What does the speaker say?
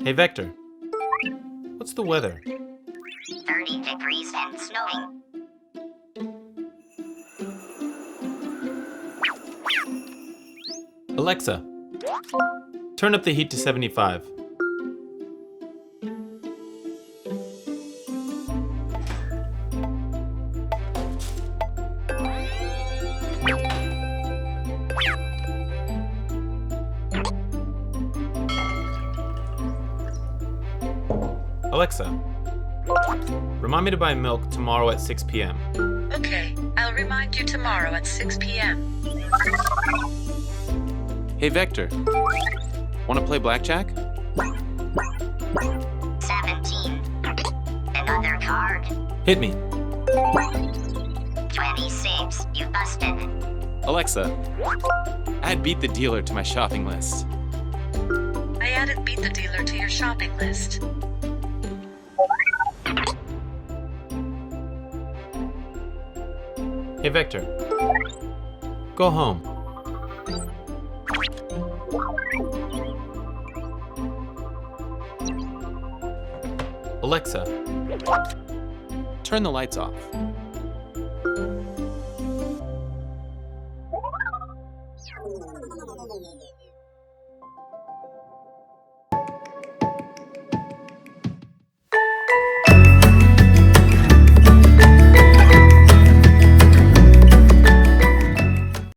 Hey Vector, what's the weather? 30 degrees and snowing. Alexa, turn up the heat to 75. Alexa, remind me to buy milk tomorrow at 6 p.m. Okay, I'll remind you tomorrow at 6 p.m. Hey Vector, want to play blackjack? 17. Another card. Hit me. 26. You busted. Alexa, add Beat the Dealer to my shopping list. I added Beat the Dealer to your shopping list. Hey Vector, go home. Alexa, Turn the lights off.